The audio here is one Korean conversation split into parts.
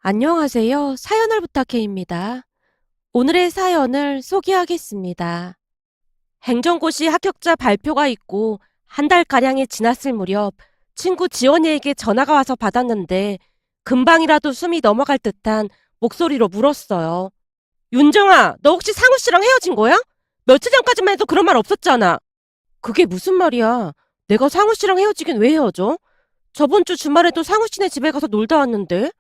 안녕하세요. 사연을 부탁해입니다. 오늘의 사연을 소개하겠습니다. 행정고시 합격자 발표가 있고 한 달가량이 지났을 무렵 친구 지원이에게 전화가 와서 받았는데 금방이라도 숨이 넘어갈 듯한 목소리로 물었어요. 윤정아, 너 혹시 상우 씨랑 헤어진 거야? 며칠 전까지만 해도 그런 말 없었잖아. 그게 무슨 말이야? 내가 상우 씨랑 헤어지긴 왜 헤어져? 저번 주 주말에도 상우 씨네 집에 가서 놀다 왔는데?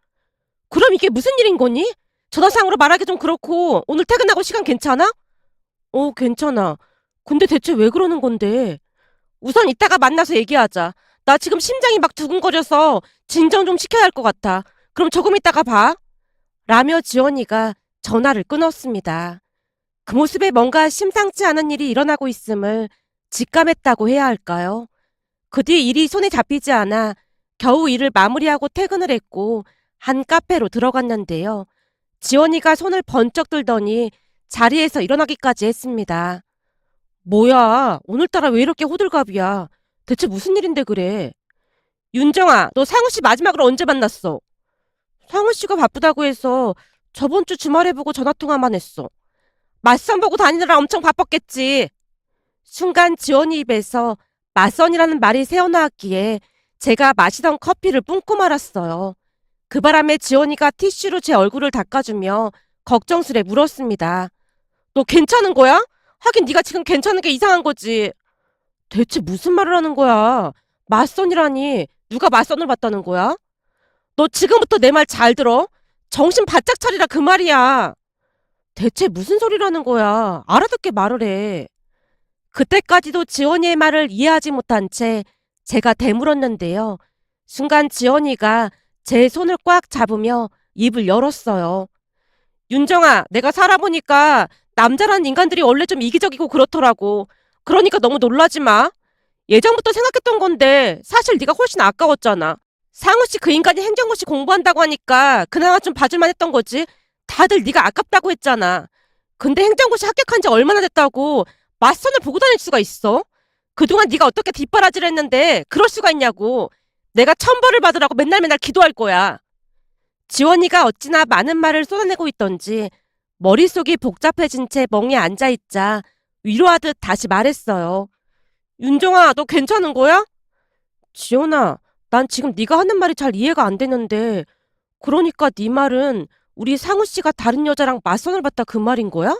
그럼 이게 무슨 일인 거니? 전화상으로 말하기 좀 그렇고 오늘 퇴근하고 시간 괜찮아? 괜찮아. 근데 대체 왜 그러는 건데? 우선 이따가 만나서 얘기하자. 나 지금 심장이 막 두근거려서 진정 좀 시켜야 할 것 같아. 그럼 조금 이따가 봐. 라며 지원이가 전화를 끊었습니다. 그 모습에 뭔가 심상치 않은 일이 일어나고 있음을 직감했다고 해야 할까요? 그 뒤 일이 손에 잡히지 않아 겨우 일을 마무리하고 퇴근을 했고 한 카페로 들어갔는데요. 지원이가 손을 번쩍 들더니 자리에서 일어나기까지 했습니다. 뭐야, 오늘따라 왜 이렇게 호들갑이야? 대체 무슨 일인데 그래? 윤정아, 너 상우 씨 마지막으로 언제 만났어? 상우 씨가 바쁘다고 해서 저번 주 주말에 보고 전화통화만 했어. 맞선 보고 다니느라 엄청 바빴겠지. 순간 지원이 입에서 맞선이라는 말이 새어나왔기에 제가 마시던 커피를 뿜고 말았어요. 그 바람에 지원이가 티슈로 제 얼굴을 닦아주며 걱정스레 물었습니다. 너 괜찮은 거야? 하긴 네가 지금 괜찮은 게 이상한 거지. 대체 무슨 말을 하는 거야? 맞선이라니 누가 맞선을 봤다는 거야? 너 지금부터 내 말 잘 들어. 정신 바짝 차리라 그 말이야. 대체 무슨 소리라는 거야? 알아듣게 말을 해. 그때까지도 지원이의 말을 이해하지 못한 채 제가 되물었는데요. 순간 지원이가 제 손을 꽉 잡으며 입을 열었어요. 윤정아, 내가 살아보니까 남자라는 인간들이 원래 좀 이기적이고 그렇더라고. 그러니까 너무 놀라지 마. 예전부터 생각했던 건데 사실 네가 훨씬 아까웠잖아. 상우 씨 그 인간이 행정고시 공부한다고 하니까 그나마 좀 봐줄만 했던 거지. 다들 네가 아깝다고 했잖아. 근데 행정고시 합격한 지 얼마나 됐다고 맞선을 보고 다닐 수가 있어? 그동안 네가 어떻게 뒷바라지를 했는데 그럴 수가 있냐고. 내가 천벌을 받으라고 맨날 맨날 기도할 거야. 지원이가 어찌나 많은 말을 쏟아내고 있던지 머릿속이 복잡해진 채 멍에 앉아있자 위로하듯 다시 말했어요. 윤정아, 너 괜찮은 거야? 지원아, 난 지금 네가 하는 말이 잘 이해가 안 되는데 그러니까 네 말은 우리 상우 씨가 다른 여자랑 맞선을 봤다 그 말인 거야?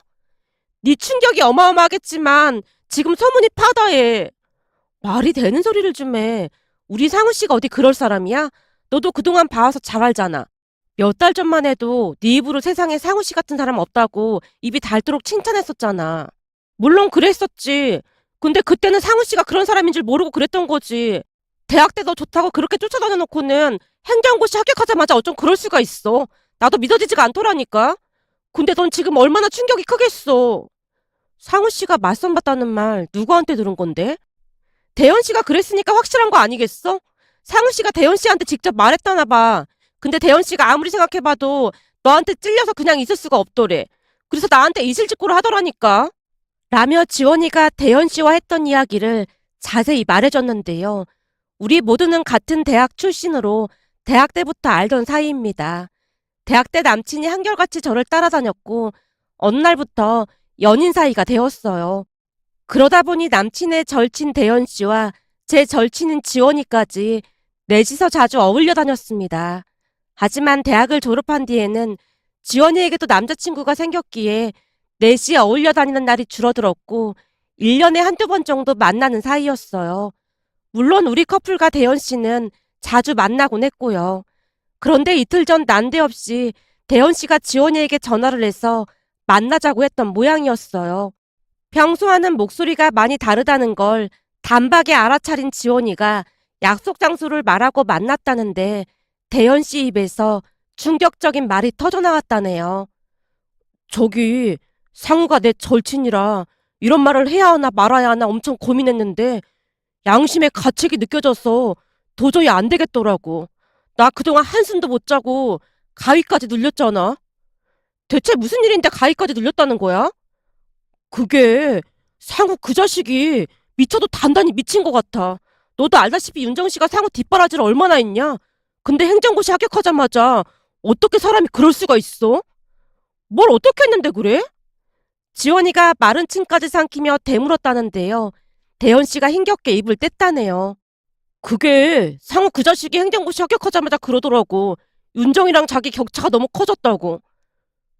네 충격이 어마어마하겠지만 지금 소문이 파다해. 말이 되는 소리를 좀 해. 우리 상우 씨가 어디 그럴 사람이야? 너도 그동안 봐와서 잘 알잖아. 몇 달 전만 해도 네 입으로 세상에 상우 씨 같은 사람 없다고 입이 닳도록 칭찬했었잖아. 물론 그랬었지. 근데 그때는 상우 씨가 그런 사람인 줄 모르고 그랬던 거지. 대학 때 너 좋다고 그렇게 쫓아다녀 놓고는 행정고시 합격하자마자 어쩜 그럴 수가 있어. 나도 믿어지지가 않더라니까. 근데 넌 지금 얼마나 충격이 크겠어. 상우 씨가 맞선 봤다는 말 누구한테 들은 건데? 대현 씨가 그랬으니까 확실한 거 아니겠어? 상우 씨가 대현 씨한테 직접 말했다나 봐. 근데 대현 씨가 아무리 생각해봐도 너한테 찔려서 그냥 있을 수가 없더래. 그래서 나한테 이실직고를 하더라니까. 라며 지원이가 대현 씨와 했던 이야기를 자세히 말해줬는데요. 우리 모두는 같은 대학 출신으로 대학 때부터 알던 사이입니다. 대학 때 남친이 한결같이 저를 따라다녔고 어느 날부터 연인 사이가 되었어요. 그러다 보니 남친의 절친 대현 씨와 제 절친인 지원이까지 넷이서 자주 어울려 다녔습니다. 하지만 대학을 졸업한 뒤에는 지원이에게도 남자친구가 생겼기에 넷이 어울려 다니는 날이 줄어들었고 1년에 한두 번 정도 만나는 사이였어요. 물론 우리 커플과 대현 씨는 자주 만나곤 했고요. 그런데 이틀 전 난데없이 대현 씨가 지원이에게 전화를 해서 만나자고 했던 모양이었어요. 평소와는 목소리가 많이 다르다는 걸 단박에 알아차린 지원이가 약속 장소를 말하고 만났다는데 대현 씨 입에서 충격적인 말이 터져나왔다네요. 저기 상우가 내 절친이라 이런 말을 해야 하나 말아야 하나 엄청 고민했는데 양심의 가책이 느껴져서 도저히 안 되겠더라고. 나 그동안 한숨도 못 자고 가위까지 눌렸잖아. 대체 무슨 일인데 가위까지 눌렸다는 거야? 그게 상우 그 자식이 미쳐도 단단히 미친 것 같아. 너도 알다시피 윤정 씨가 상우 뒷바라지를 얼마나 했냐? 근데 행정고시 합격하자마자 어떻게 사람이 그럴 수가 있어? 뭘 어떻게 했는데 그래? 지원이가 마른 침까지 삼키며 대물었다는데요. 대현 씨가 힘겹게 입을 뗐다네요. 그게 상우 그 자식이 행정고시 합격하자마자 그러더라고. 윤정이랑 자기 격차가 너무 커졌다고.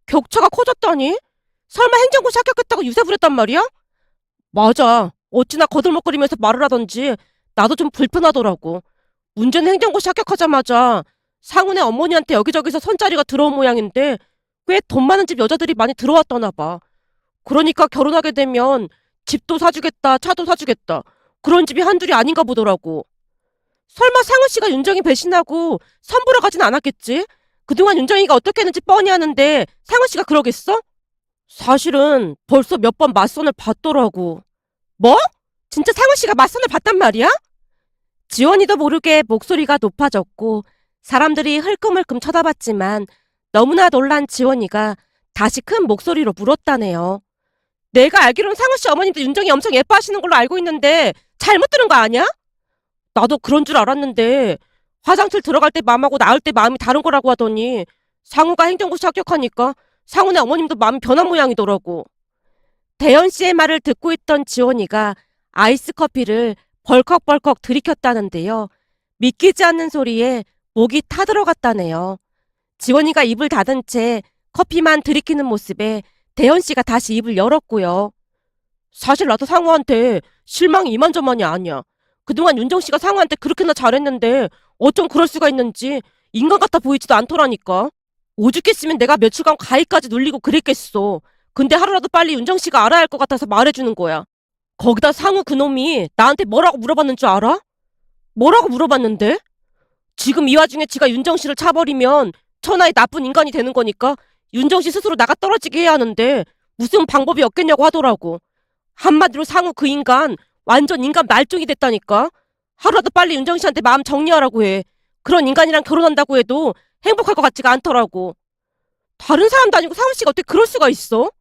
격차가 커졌다니? 설마 행정고시 합격했다고 유세 부렸단 말이야? 맞아. 어찌나 거들먹거리면서 말을 하던지 나도 좀 불편하더라고. 문제는 행정고시 합격하자마자 상훈의 어머니한테 여기저기서 선자리가 들어온 모양인데 꽤 돈 많은 집 여자들이 많이 들어왔더나 봐. 그러니까 결혼하게 되면 집도 사주겠다, 차도 사주겠다. 그런 집이 한둘이 아닌가 보더라고. 설마 상훈 씨가 윤정이 배신하고 선보러 가진 않았겠지? 그동안 윤정이가 어떻게 했는지 뻔히 아는데 상훈 씨가 그러겠어? 사실은 벌써 몇 번 맞선을 봤더라고. 뭐? 진짜 상훈 씨가 맞선을 봤단 말이야? 지원이도 모르게 목소리가 높아졌고 사람들이 흘끔흘끔 쳐다봤지만 너무나 놀란 지원이가 다시 큰 목소리로 물었다네요. 내가 알기로는 상훈 씨 어머님도 윤정이 엄청 예뻐하시는 걸로 알고 있는데 잘못 들은 거 아니야? 나도 그런 줄 알았는데 화장실 들어갈 때 마음하고 나올 때 마음이 다른 거라고 하더니 상우가 행정고시 합격하니까 상훈의 어머님도 마음이 변한 모양이더라고. 대현 씨의 말을 듣고 있던 지원이가 아이스 커피를 벌컥벌컥 들이켰다는데요. 믿기지 않는 소리에 목이 타들어갔다네요. 지원이가 입을 닫은 채 커피만 들이키는 모습에 대현 씨가 다시 입을 열었고요. 사실 나도 상우한테 실망이 이만저만이 아니야. 그동안 윤정 씨가 상우한테 그렇게나 잘했는데 어쩜 그럴 수가 있는지 인간 같아 보이지도 않더라니까. 오죽했으면 내가 며칠간 가위까지 눌리고 그랬겠어. 근데 하루라도 빨리 윤정 씨가 알아야 할 것 같아서 말해주는 거야. 거기다 상우 그놈이 나한테 뭐라고 물어봤는 줄 알아? 뭐라고 물어봤는데? 지금 이 와중에 지가 윤정 씨를 차버리면 천하의 나쁜 인간이 되는 거니까 윤정 씨 스스로 나가 떨어지게 해야 하는데 무슨 방법이 없겠냐고 하더라고. 한마디로 상우 그 인간 완전 인간 말종이 됐다니까. 하루라도 빨리 윤정 씨한테 마음 정리하라고 해. 그런 인간이랑 결혼한다고 해도 행복할 것 같지가 않더라고. 다른 사람도 아니고 상우 씨가 어떻게 그럴 수가 있어?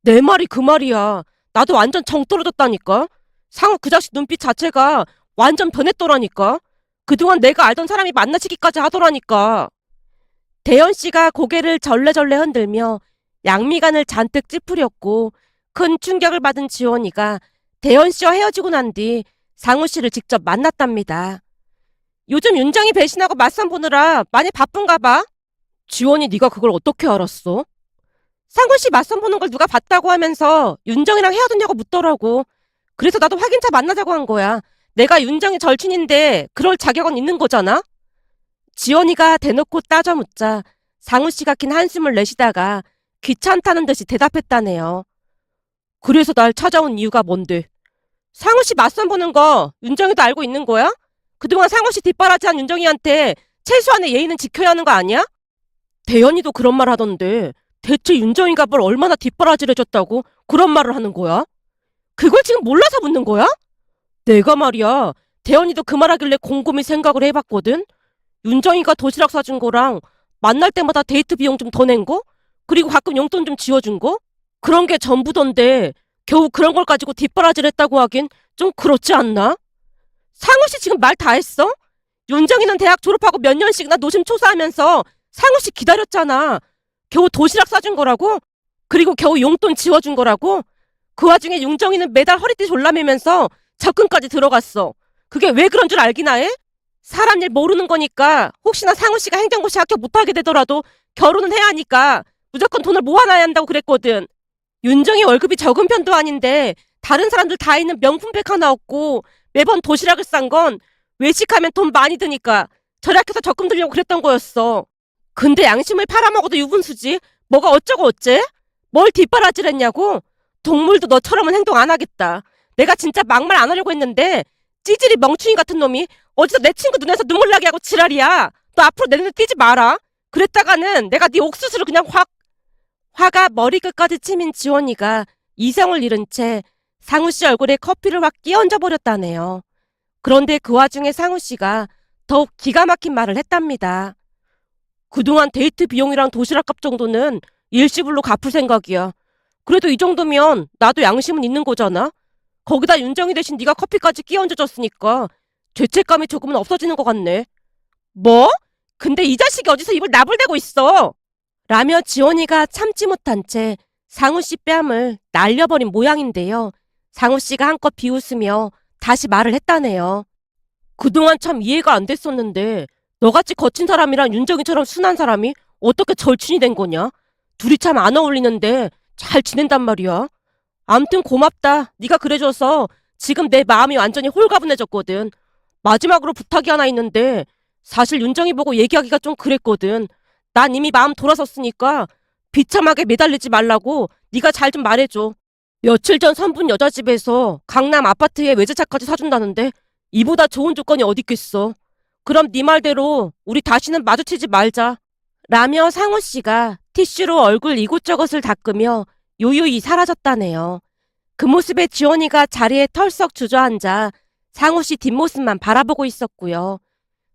내 말이 그 말이야. 나도 완전 정 떨어졌다니까. 상우 그 자식 눈빛 자체가 완전 변했더라니까. 그동안 내가 알던 사람이 만나시기까지 하더라니까. 대현 씨가 고개를 절레절레 흔들며 양미간을 잔뜩 찌푸렸고 큰 충격을 받은 지원이가 대현 씨와 헤어지고 난 뒤 상우 씨를 직접 만났답니다. 요즘 윤정이 배신하고 맞선 보느라 많이 바쁜가 봐. 지원이 네가 그걸 어떻게 알았어? 상우 씨 맞선 보는 걸 누가 봤다고 하면서 윤정이랑 헤어졌냐고 묻더라고. 그래서 나도 확인차 만나자고 한 거야. 내가 윤정이 절친인데 그럴 자격은 있는 거잖아? 지원이가 대놓고 따져 묻자 상우 씨가 긴 한숨을 내쉬다가 귀찮다는 듯이 대답했다네요. 그래서 날 찾아온 이유가 뭔데? 상우 씨 맞선 보는 거 윤정이도 알고 있는 거야? 그동안 상우 씨 뒷바라지한 윤정이한테 최소한의 예의는 지켜야 하는 거 아니야? 대현이도 그런 말 하던데 대체 윤정이가 뭘 얼마나 뒷바라지를 해줬다고 그런 말을 하는 거야? 그걸 지금 몰라서 묻는 거야? 내가 말이야 대현이도 그 말하길래 곰곰이 생각을 해봤거든. 윤정이가 도시락 사준 거랑 만날 때마다 데이트 비용 좀 더 낸 거? 그리고 가끔 용돈 좀 지어준 거? 그런 게 전부던데 겨우 그런 걸 가지고 뒷바라지를 했다고 하긴 좀 그렇지 않나? 상우 씨 지금 말 다 했어? 윤정이는 대학 졸업하고 몇 년씩이나 노심초사하면서 상우 씨 기다렸잖아. 겨우 도시락 싸준 거라고? 그리고 겨우 용돈 지워준 거라고? 그 와중에 윤정이는 매달 허리띠 졸라매면서 접근까지 들어갔어. 그게 왜 그런 줄 알기나 해? 사람 일 모르는 거니까 혹시나 상우 씨가 행정고시 합격 못하게 되더라도 결혼은 해야 하니까 무조건 돈을 모아놔야 한다고 그랬거든. 윤정이 월급이 적은 편도 아닌데 다른 사람들 다 있는 명품백 하나 없고 매번 도시락을 싼 건 외식하면 돈 많이 드니까 절약해서 적금 들려고 그랬던 거였어. 근데 양심을 팔아먹어도 유분수지. 뭐가 어쩌고 어째? 뭘 뒷바라지랬냐고? 동물도 너처럼은 행동 안 하겠다. 내가 진짜 막말 안 하려고 했는데 찌질이 멍충이 같은 놈이 어디서 내 친구 눈에서 눈물 나게 하고 지랄이야. 너 앞으로 내 눈에 띄지 마라. 그랬다가는 내가 네 옥수수를 그냥 화가 머리끝까지 치민 지원이가 이성을 잃은 채 상우 씨 얼굴에 커피를 확 끼얹어 버렸다네요. 그런데 그 와중에 상우 씨가 더욱 기가 막힌 말을 했답니다. 그동안 데이트 비용이랑 도시락값 정도는 일시불로 갚을 생각이야. 그래도 이 정도면 나도 양심은 있는 거잖아. 거기다 윤정이 대신 네가 커피까지 끼얹어줬으니까 죄책감이 조금은 없어지는 것 같네. 뭐? 근데 이 자식이 어디서 입을 나불대고 있어? 라며 지원이가 참지 못한 채 상우 씨 뺨을 날려버린 모양인데요. 상우 씨가 한껏 비웃으며 다시 말을 했다네요. 그동안 참 이해가 안 됐었는데 너같이 거친 사람이랑 윤정이처럼 순한 사람이 어떻게 절친이 된 거냐? 둘이 참 안 어울리는데 잘 지낸단 말이야. 암튼 고맙다. 네가 그래줘서 지금 내 마음이 완전히 홀가분해졌거든. 마지막으로 부탁이 하나 있는데 사실 윤정이 보고 얘기하기가 좀 그랬거든. 난 이미 마음 돌아섰으니까 비참하게 매달리지 말라고 네가 잘 좀 말해줘. 며칠 전 선분 여자 집에서 강남 아파트에 외제차까지 사준다는데 이보다 좋은 조건이 어디 있겠어. 그럼 네 말대로 우리 다시는 마주치지 말자. 라며 상우 씨가 티슈로 얼굴 이곳저곳을 닦으며 요요히 사라졌다네요. 그 모습에 지원이가 자리에 털썩 주저앉아 상우 씨 뒷모습만 바라보고 있었고요.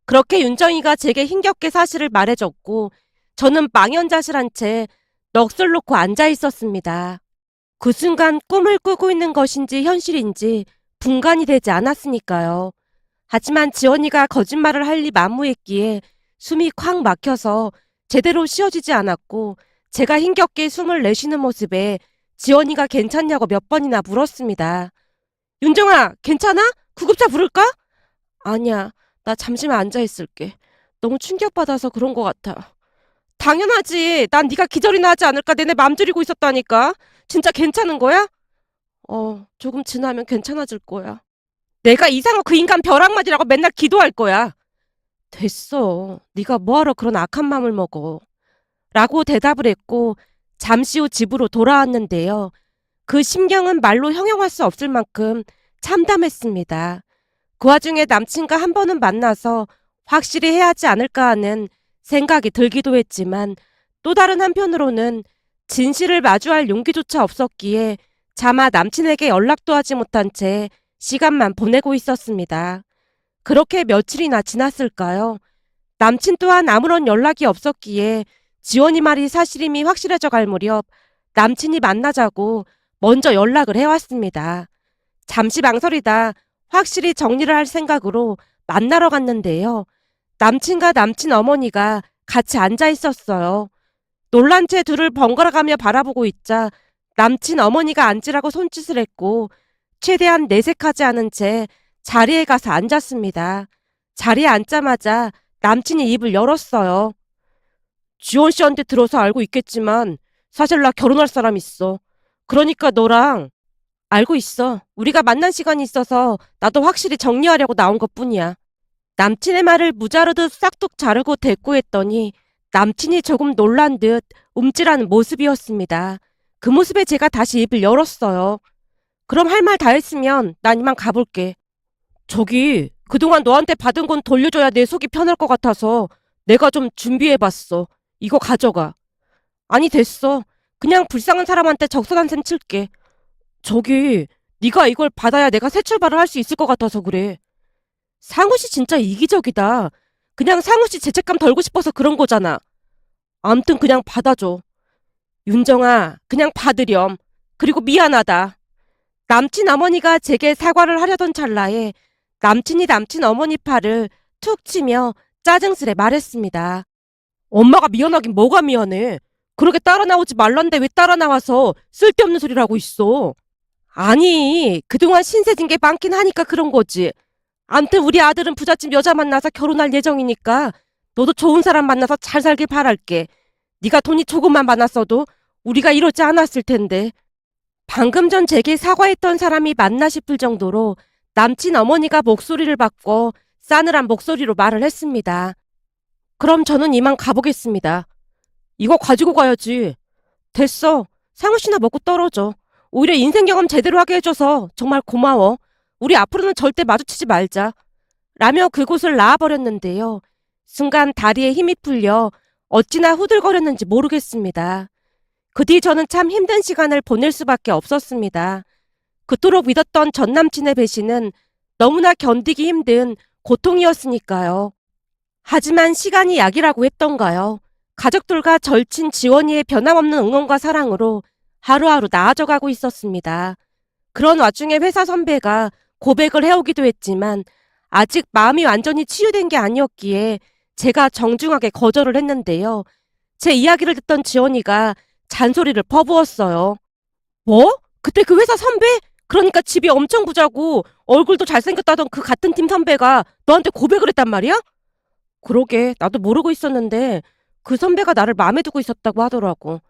그렇게 윤정이가 제게 힘겹게 사실을 말해줬고 저는 망연자실한 채 넋을 놓고 앉아 있었습니다. 그 순간 꿈을 꾸고 있는 것인지 현실인지 분간이 되지 않았으니까요. 하지만 지원이가 거짓말을 할 리 만무했기에 숨이 콱 막혀서 제대로 쉬어지지 않았고 제가 힘겹게 숨을 내쉬는 모습에 지원이가 괜찮냐고 몇 번이나 물었습니다. 윤정아, 괜찮아? 구급차 부를까? 아니야, 나 잠시만 앉아있을게. 너무 충격받아서 그런 것 같아. 당연하지. 난 네가 기절이나 하지 않을까 내내 맘 졸이고 있었다니까. 진짜 괜찮은 거야? 조금 지나면 괜찮아질 거야. 내가 이상호 그 인간 벼락맞이라고 맨날 기도할 거야. 됐어. 네가 뭐하러 그런 악한 맘을 먹어. 라고 대답을 했고 잠시 후 집으로 돌아왔는데요. 그 심경은 말로 형용할 수 없을 만큼 참담했습니다. 그 와중에 남친과 한 번은 만나서 확실히 해야 하지 않을까 하는 생각이 들기도 했지만 또 다른 한편으로는 진실을 마주할 용기조차 없었기에 차마 남친에게 연락도 하지 못한 채 시간만 보내고 있었습니다. 그렇게 며칠이나 지났을까요? 남친 또한 아무런 연락이 없었기에 지원이 말이 사실임이 확실해져 갈 무렵 남친이 만나자고 먼저 연락을 해왔습니다. 잠시 망설이다 확실히 정리를 할 생각으로 만나러 갔는데요. 남친과 남친 어머니가 같이 앉아 있었어요. 놀란 채 둘을 번갈아가며 바라보고 있자 남친 어머니가 앉으라고 손짓을 했고 최대한 내색하지 않은 채 자리에 가서 앉았습니다. 자리에 앉자마자 남친이 입을 열었어요. 지원 씨한테 들어서 알고 있겠지만 사실 나 결혼할 사람 있어. 그러니까 너랑 알고 있어. 우리가 만난 시간이 있어서 나도 확실히 정리하려고 나온 것뿐이야. 남친의 말을 무자르듯 싹둑 자르고 대꾸했더니 남친이 조금 놀란 듯 움찔하는 모습이었습니다. 그 모습에 제가 다시 입을 열었어요. 그럼 할 말 다 했으면 난 이만 가볼게. 저기 그동안 너한테 받은 건 돌려줘야 내 속이 편할 것 같아서 내가 좀 준비해봤어. 이거 가져가. 아니 됐어. 그냥 불쌍한 사람한테 적선한 셈 칠게. 저기 네가 이걸 받아야 내가 새 출발을 할 수 있을 것 같아서 그래. 상우 씨 진짜 이기적이다. 그냥 상우 씨 죄책감 덜고 싶어서 그런 거잖아. 암튼 그냥 받아줘. 윤정아, 그냥 받으렴. 그리고 미안하다. 남친 어머니가 제게 사과를 하려던 찰나에 남친이 남친 어머니 팔을 툭 치며 짜증스레 말했습니다. 엄마가 미안하긴 뭐가 미안해. 그렇게 따라 나오지 말란데 왜 따라 나와서 쓸데없는 소리를 하고 있어. 아니, 그동안 신세진 게 많긴 하니까 그런 거지. 암튼 우리 아들은 부잣집 여자 만나서 결혼할 예정이니까 너도 좋은 사람 만나서 잘 살길 바랄게. 네가 돈이 조금만 많았어도 우리가 이러지 않았을 텐데. 방금 전 제게 사과했던 사람이 맞나 싶을 정도로 남친 어머니가 목소리를 바꿔 싸늘한 목소리로 말을 했습니다. 그럼 저는 이만 가보겠습니다. 이거 가지고 가야지. 됐어. 상우 씨나 먹고 떨어져. 오히려 인생 경험 제대로 하게 해줘서 정말 고마워. 우리 앞으로는 절대 마주치지 말자. 라며 그곳을 나와버렸는데요. 순간 다리에 힘이 풀려 어찌나 후들거렸는지 모르겠습니다. 그 뒤 저는 참 힘든 시간을 보낼 수밖에 없었습니다. 그토록 믿었던 전남친의 배신은 너무나 견디기 힘든 고통이었으니까요. 하지만 시간이 약이라고 했던가요. 가족들과 절친 지원이의 변함없는 응원과 사랑으로 하루하루 나아져가고 있었습니다. 그런 와중에 회사 선배가 고백을 해오기도 했지만 아직 마음이 완전히 치유된 게 아니었기에 제가 정중하게 거절을 했는데요. 제 이야기를 듣던 지원이가 잔소리를 퍼부었어요. 뭐? 그때 그 회사 선배? 그러니까 집이 엄청 부자고 얼굴도 잘생겼다던 그 같은 팀 선배가 너한테 고백을 했단 말이야? 그러게, 나도 모르고 있었는데 그 선배가 나를 마음에 두고 있었다고 하더라고.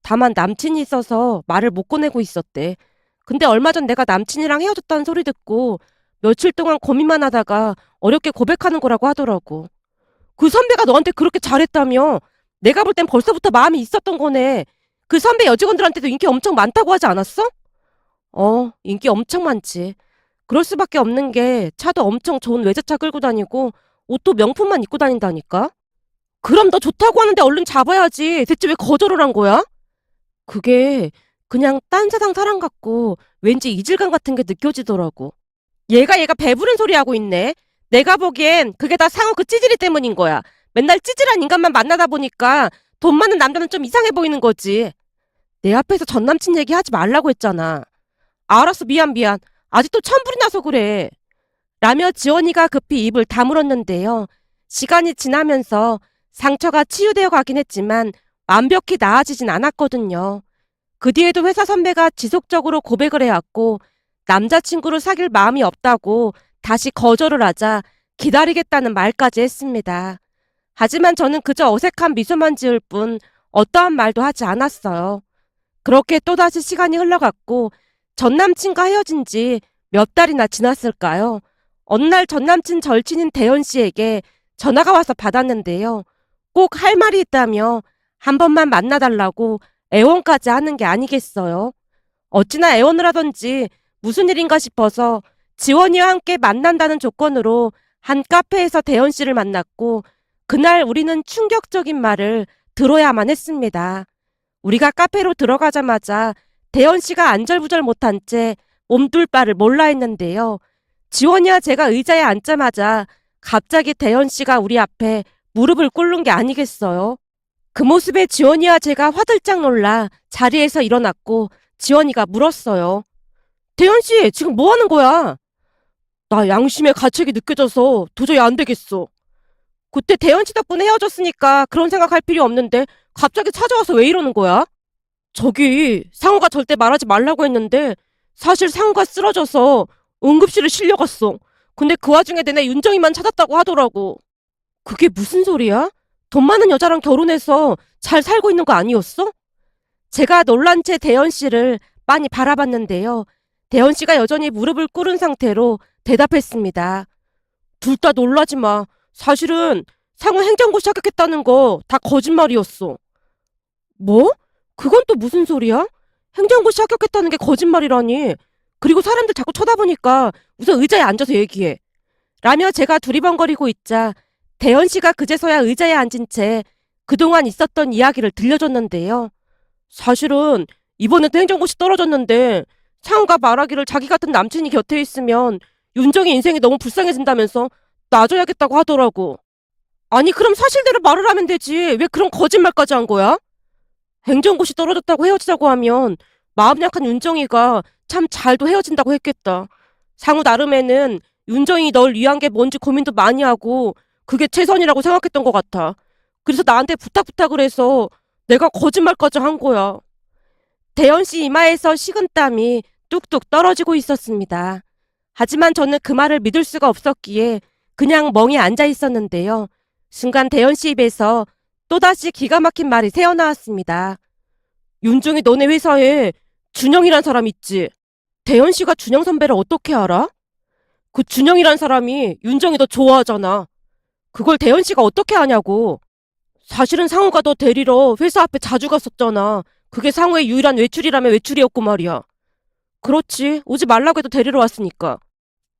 다만 남친이 있어서 말을 못 꺼내고 있었대. 근데 얼마 전 내가 남친이랑 헤어졌다는 소리 듣고 며칠 동안 고민만 하다가 어렵게 고백하는 거라고 하더라고. 그 선배가 너한테 그렇게 잘했다며? 내가 볼 땐 벌써부터 마음이 있었던 거네. 그 선배 여직원들한테도 인기 엄청 많다고 하지 않았어? 인기 엄청 많지. 그럴 수밖에 없는 게 차도 엄청 좋은 외제차 끌고 다니고 옷도 명품만 입고 다닌다니까? 그럼 너 좋다고 하는데 얼른 잡아야지. 대체 왜 거절을 한 거야? 그게 그냥 딴 세상 사람 같고 왠지 이질감 같은 게 느껴지더라고. 얘가 배부른 소리 하고 있네. 내가 보기엔 그게 다 상호 그 찌질이 때문인 거야. 맨날 찌질한 인간만 만나다 보니까 돈 많은 남자는 좀 이상해 보이는 거지. 내 앞에서 전 남친 얘기하지 말라고 했잖아. 알았어, 미안. 아직도 천불이 나서 그래. 라며 지원이가 급히 입을 다물었는데요. 시간이 지나면서 상처가 치유되어 가긴 했지만 완벽히 나아지진 않았거든요. 그 뒤에도 회사 선배가 지속적으로 고백을 해왔고 남자친구를 사귈 마음이 없다고 다시 거절을 하자 기다리겠다는 말까지 했습니다. 하지만 저는 그저 어색한 미소만 지을 뿐 어떠한 말도 하지 않았어요. 그렇게 또다시 시간이 흘러갔고 전 남친과 헤어진 지 몇 달이나 지났을까요? 어느 날 전 남친 절친인 대현 씨에게 전화가 와서 받았는데요. 꼭 할 말이 있다며 한 번만 만나달라고 애원까지 하는 게 아니겠어요? 어찌나 애원을 하던지 무슨 일인가 싶어서 지원이와 함께 만난다는 조건으로 한 카페에서 대현 씨를 만났고 그날 우리는 충격적인 말을 들어야만 했습니다. 우리가 카페로 들어가자마자 대현 씨가 안절부절 못한 채 몸둘 바를 몰라 했는데요. 지원이와 제가 의자에 앉자마자 갑자기 대현 씨가 우리 앞에 무릎을 꿇는 게 아니겠어요? 그 모습에 지원이와 제가 화들짝 놀라 자리에서 일어났고 지원이가 물었어요. 대현 씨, 지금 뭐 하는 거야? 나 양심의 가책이 느껴져서 도저히 안 되겠어. 그때 대현 씨 덕분에 헤어졌으니까 그런 생각할 필요 없는데 갑자기 찾아와서 왜 이러는 거야? 저기 상우가 절대 말하지 말라고 했는데 사실 상우가 쓰러져서 응급실에 실려갔어. 근데 그 와중에 내내 윤정이만 찾았다고 하더라고. 그게 무슨 소리야? 돈 많은 여자랑 결혼해서 잘 살고 있는 거 아니었어? 제가 놀란 채 대현 씨를 빤히 바라봤는데요. 대현 씨가 여전히 무릎을 꿇은 상태로 대답했습니다. 둘 다 놀라지 마. 사실은 상우 행정고시 합격했다는 거 다 거짓말이었어. 뭐? 그건 또 무슨 소리야? 행정고시 합격했다는 게 거짓말이라니. 그리고 사람들 자꾸 쳐다보니까 우선 의자에 앉아서 얘기해. 라며 제가 두리번거리고 있자 대현 씨가 그제서야 의자에 앉은 채 그동안 있었던 이야기를 들려줬는데요. 사실은 이번에도 행정고시 떨어졌는데 상우가 말하기를 자기 같은 남친이 곁에 있으면 윤정이 인생이 너무 불쌍해진다면서 놔줘야겠다고 하더라고. 아니 그럼 사실대로 말을 하면 되지. 왜 그런 거짓말까지 한 거야? 행정고시 떨어졌다고 헤어지자고 하면 마음 약한 윤정이가 참 잘도 헤어진다고 했겠다. 상우 나름에는 윤정이 널 위한 게 뭔지 고민도 많이 하고 그게 최선이라고 생각했던 것 같아. 그래서 나한테 부탁을 해서 내가 거짓말까지 한 거야. 대현 씨 이마에서 식은땀이 뚝뚝 떨어지고 있었습니다. 하지만 저는 그 말을 믿을 수가 없었기에 그냥 멍에 앉아 있었는데요. 순간 대현 씨 입에서 또다시 기가 막힌 말이 새어나왔습니다. 윤정이 너네 회사에 준영이란 사람 있지? 대현 씨가 준영 선배를 어떻게 알아? 그 준영이란 사람이 윤정이 너 좋아하잖아. 그걸 대현 씨가 어떻게 아냐고. 사실은 상우가 너 데리러 회사 앞에 자주 갔었잖아. 그게 상우의 유일한 외출이라면 외출이었고 말이야. 그렇지. 오지 말라고 해도 데리러 왔으니까.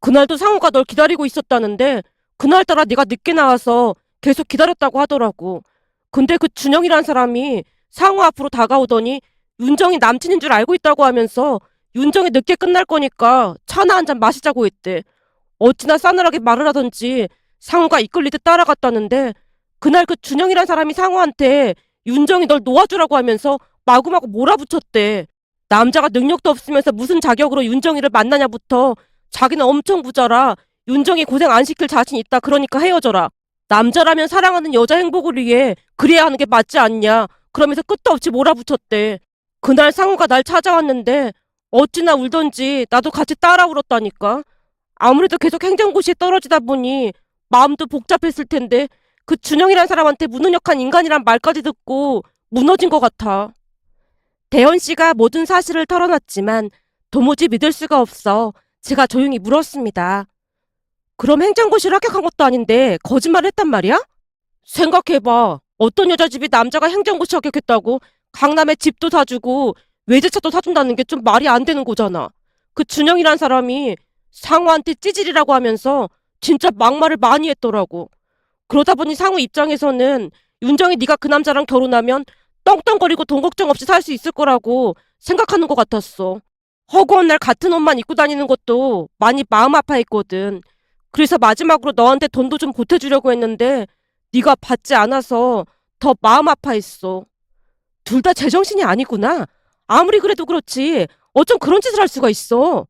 그날도 상우가 널 기다리고 있었다는데 그날따라 네가 늦게 나와서 계속 기다렸다고 하더라고. 근데 그 준영이란 사람이 상우 앞으로 다가오더니 윤정이 남친인 줄 알고 있다고 하면서 윤정이 늦게 끝날 거니까 차나 한 잔 마시자고 했대. 어찌나 싸늘하게 말을 하던지 상우가 이끌리듯 따라갔다는데 그날 그 준영이란 사람이 상우한테 윤정이 널 놓아주라고 하면서 마구마구 몰아붙였대. 남자가 능력도 없으면서 무슨 자격으로 윤정이를 만나냐부터 자기는 엄청 부자라 윤정이 고생 안 시킬 자신 있다 그러니까 헤어져라. 남자라면 사랑하는 여자 행복을 위해 그래야 하는 게 맞지 않냐. 그러면서 끝도 없이 몰아붙였대. 그날 상우가 날 찾아왔는데 어찌나 울던지 나도 같이 따라 울었다니까. 아무래도 계속 행정고시에 떨어지다 보니 마음도 복잡했을 텐데 그 준영이란 사람한테 무능력한 인간이란 말까지 듣고 무너진 것 같아. 대현 씨가 모든 사실을 털어놨지만 도무지 믿을 수가 없어 제가 조용히 물었습니다. 그럼 행정고시를 합격한 것도 아닌데 거짓말을 했단 말이야? 생각해봐. 어떤 여자 집이 남자가 행정고시 합격했다고 강남에 집도 사주고 외제차도 사준다는 게 좀 말이 안 되는 거잖아. 그 준영이란 사람이 상우한테 찌질이라고 하면서 진짜 막말을 많이 했더라고. 그러다 보니 상우 입장에서는 윤정이 네가 그 남자랑 결혼하면 떵떵거리고 돈 걱정 없이 살 수 있을 거라고 생각하는 것 같았어. 허구한 날 같은 옷만 입고 다니는 것도 많이 마음 아파했거든. 그래서 마지막으로 너한테 돈도 좀 보태주려고 했는데 네가 받지 않아서 더 마음 아파했어. 둘 다 제정신이 아니구나. 아무리 그래도 그렇지 어쩜 그런 짓을 할 수가 있어.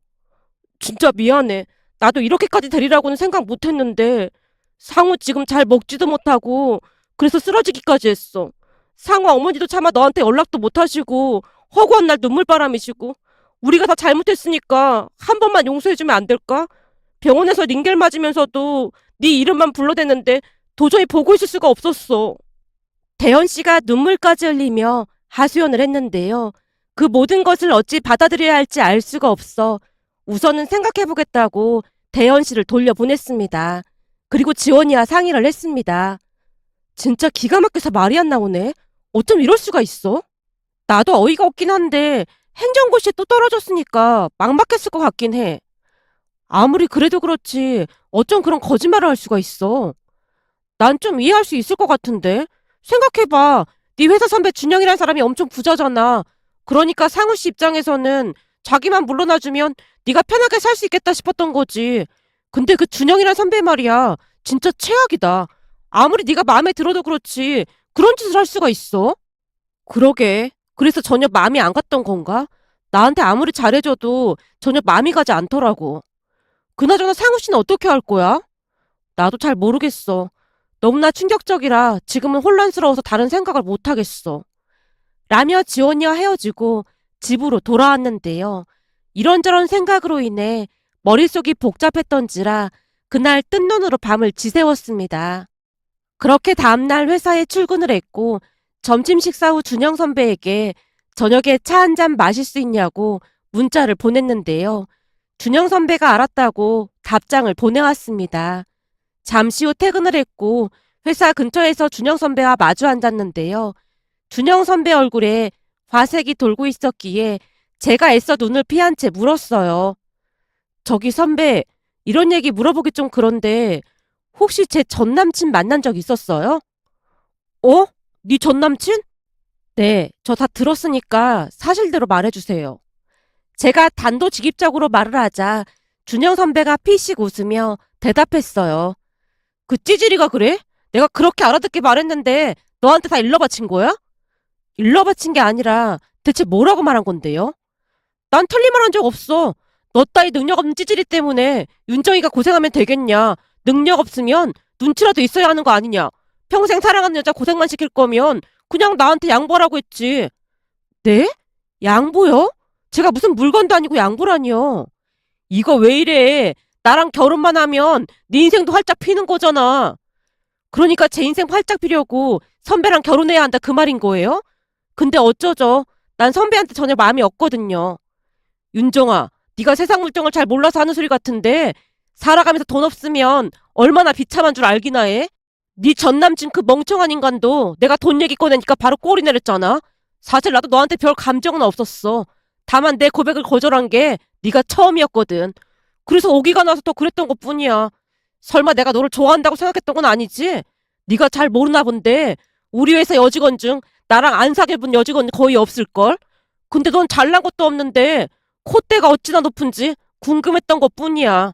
진짜 미안해. 나도 이렇게까지 되리라고는 생각 못했는데 상우 지금 잘 먹지도 못하고 그래서 쓰러지기까지 했어. 상우 어머니도 차마 너한테 연락도 못하시고 허구한 날 눈물바람이시고 우리가 다 잘못했으니까 한 번만 용서해주면 안 될까? 병원에서 링겔 맞으면서도 네 이름만 불러댔는데 도저히 보고 있을 수가 없었어. 대현 씨가 눈물까지 흘리며 하소연을 했는데요. 그 모든 것을 어찌 받아들여야 할지 알 수가 없어 우선은 생각해보겠다고 대현 씨를 돌려보냈습니다. 그리고 지원이와 상의를 했습니다. 진짜 기가 막혀서 말이 안 나오네. 어쩜 이럴 수가 있어? 나도 어이가 없긴 한데 행정고시에 또 떨어졌으니까 막막했을 것 같긴 해. 아무리 그래도 그렇지 어쩜 그런 거짓말을 할 수가 있어. 난 좀 이해할 수 있을 것 같은데. 생각해봐. 네 회사 선배 준영이란 사람이 엄청 부자잖아. 그러니까 상우 씨 입장에서는 자기만 물러나주면 네가 편하게 살 수 있겠다 싶었던 거지. 근데 그 준영이란 선배 말이야. 진짜 최악이다. 아무리 네가 마음에 들어도 그렇지 그런 짓을 할 수가 있어? 그러게. 그래서 전혀 마음이 안 갔던 건가? 나한테 아무리 잘해줘도 전혀 마음이 가지 않더라고. 그나저나 상우 씨는 어떻게 할 거야? 나도 잘 모르겠어. 너무나 충격적이라 지금은 혼란스러워서 다른 생각을 못 하겠어. 라며 지원이와 헤어지고 집으로 돌아왔는데요. 이런저런 생각으로 인해 머릿속이 복잡했던지라 그날 뜬 눈으로 밤을 지새웠습니다. 그렇게 다음날 회사에 출근을 했고 점심 식사 후 준영 선배에게 저녁에 차 한 잔 마실 수 있냐고 문자를 보냈는데요. 준영 선배가 알았다고 답장을 보내왔습니다. 잠시 후 퇴근을 했고 회사 근처에서 준영 선배와 마주 앉았는데요. 준영 선배 얼굴에 화색이 돌고 있었기에 제가 애써 눈을 피한 채 물었어요. 저기 선배, 이런 얘기 물어보기 좀 그런데 혹시 제 전남친 만난 적 있었어요? 어? 네 전남친? 네, 저 다 들었으니까 사실대로 말해주세요. 제가 단도직입적으로 말을 하자 준영 선배가 피식 웃으며 대답했어요. 그 찌질이가 그래? 내가 그렇게 알아듣게 말했는데 너한테 다 일러바친 거야? 일러바친 게 아니라 대체 뭐라고 말한 건데요? 난 틀린 말 한 적 없어. 너 따위 능력 없는 찌질이 때문에 윤정이가 고생하면 되겠냐. 능력 없으면 눈치라도 있어야 하는 거 아니냐. 평생 사랑하는 여자 고생만 시킬 거면 그냥 나한테 양보하라고 했지. 네? 양보요? 제가 무슨 물건도 아니고 양보라니요. 이거 왜 이래? 나랑 결혼만 하면 네 인생도 활짝 피는 거잖아. 그러니까 제 인생 활짝 피려고 선배랑 결혼해야 한다 그 말인 거예요? 근데 어쩌죠? 난 선배한테 전혀 마음이 없거든요. 윤정아, 네가 세상 물정을 잘 몰라서 하는 소리 같은데 살아가면서 돈 없으면 얼마나 비참한 줄 알기나 해? 네 전남친 그 멍청한 인간도 내가 돈 얘기 꺼내니까 바로 꼬리 내렸잖아. 사실 나도 너한테 별 감정은 없었어. 다만 내 고백을 거절한 게 네가 처음이었거든. 그래서 오기가 나서 더 그랬던 것뿐이야. 설마 내가 너를 좋아한다고 생각했던 건 아니지? 네가 잘 모르나 본데 우리 회사 여직원 중 나랑 안 사귀어본 여직원 거의 없을걸? 근데 넌 잘난 것도 없는데 콧대가 어찌나 높은지 궁금했던 것뿐이야.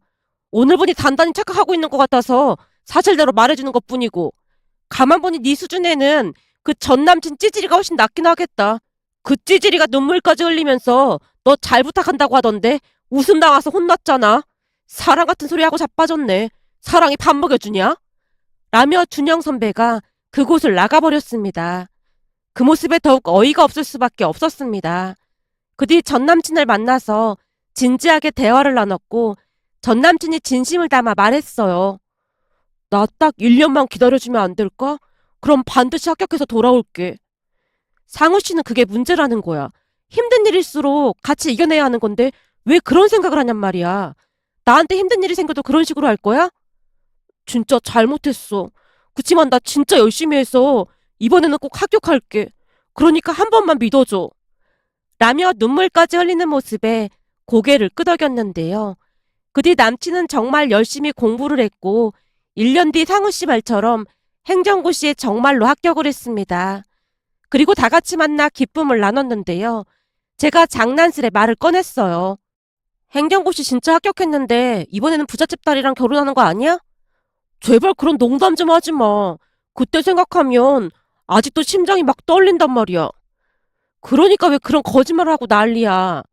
오늘 보니 단단히 착각하고 있는 것 같아서 사실대로 말해주는 것뿐이고 가만 보니 네 수준에는 그 전남친 찌질이가 훨씬 낫긴 하겠다. 그 찌질이가 눈물까지 흘리면서 너 잘 부탁한다고 하던데 웃음 나와서 혼났잖아. 사랑 같은 소리 하고 자빠졌네. 사랑이 밥 먹여주냐? 라며 준영 선배가 그곳을 나가버렸습니다. 그 모습에 더욱 어이가 없을 수밖에 없었습니다. 그 뒤 전남친을 만나서 진지하게 대화를 나눴고 전남친이 진심을 담아 말했어요. 나 딱 1년만 기다려주면 안 될까? 그럼 반드시 합격해서 돌아올게. 상우 씨는 그게 문제라는 거야. 힘든 일일수록 같이 이겨내야 하는 건데 왜 그런 생각을 하냔 말이야. 나한테 힘든 일이 생겨도 그런 식으로 할 거야? 진짜 잘못했어. 그치만 나 진짜 열심히 해서 이번에는 꼭 합격할게. 그러니까 한 번만 믿어줘. 라며 눈물까지 흘리는 모습에 고개를 끄덕였는데요. 그 뒤 남친은 정말 열심히 공부를 했고 1년 뒤 상우 씨 말처럼 행정고시에 정말로 합격을 했습니다. 그리고 다 같이 만나 기쁨을 나눴는데요. 제가 장난스레 말을 꺼냈어요. 행정고시 진짜 합격했는데 이번에는 부잣집 딸이랑 결혼하는 거 아니야? 제발 그런 농담 좀 하지 마. 그때 생각하면 아직도 심장이 막 떨린단 말이야. 그러니까 왜 그런 거짓말을 하고 난리야.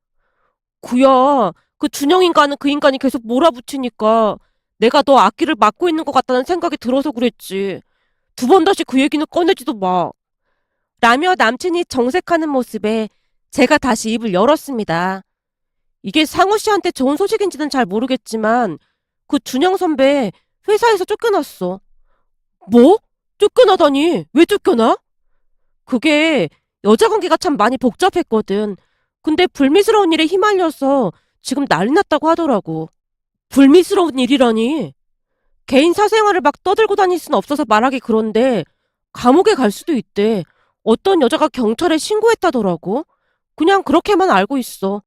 구야, 그 준영 인간은 그 인간이 계속 몰아붙이니까 내가 너 앞길을 막고 있는 것 같다는 생각이 들어서 그랬지. 두 번 다시 그 얘기는 꺼내지도 마. 라며 남친이 정색하는 모습에 제가 다시 입을 열었습니다. 이게 상우 씨한테 좋은 소식인지는 잘 모르겠지만 그 준영 선배 회사에서 쫓겨났어. 뭐? 쫓겨나다니? 왜 쫓겨나? 그게 여자 관계가 참 많이 복잡했거든. 근데 불미스러운 일에 휘말려서 지금 난리 났다고 하더라고. 불미스러운 일이라니? 개인 사생활을 막 떠들고 다닐 순 없어서 말하기 그런데 감옥에 갈 수도 있대. 어떤 여자가 경찰에 신고했다더라고. 그냥 그렇게만 알고 있어.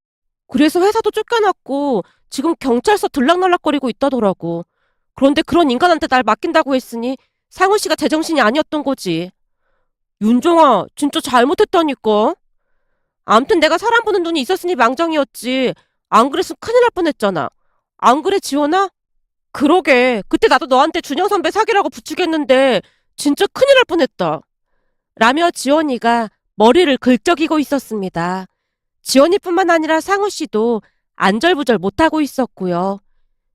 그래서 회사도 쫓겨났고 지금 경찰서 들락날락거리고 있다더라고. 그런데 그런 인간한테 날 맡긴다고 했으니 상우 씨가 제정신이 아니었던 거지. 윤종아, 진짜 잘못했다니까. 암튼 내가 사람 보는 눈이 있었으니 망정이었지. 안 그랬으면 큰일 날 뻔했잖아. 안 그래, 지원아? 그러게. 그때 나도 너한테 준영 선배 사귀라고 부추겼는데 진짜 큰일 날 뻔했다. 라며 지원이가 머리를 긁적이고 있었습니다. 지원이뿐만 아니라 상우 씨도 안절부절 못하고 있었고요.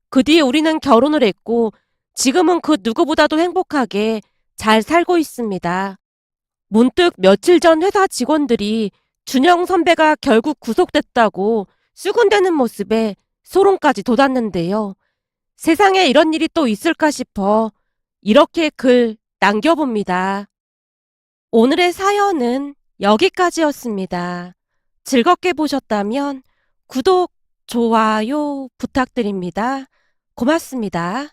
그 뒤에 우리는 결혼을 했고 지금은 그 누구보다도 행복하게 잘 살고 있습니다. 문득 며칠 전 회사 직원들이 준영 선배가 결국 구속됐다고 수군대는 모습에 소름까지 돋았는데요. 세상에 이런 일이 또 있을까 싶어 이렇게 글 남겨봅니다. 오늘의 사연은 여기까지였습니다. 즐겁게 보셨다면 구독, 좋아요 부탁드립니다. 고맙습니다.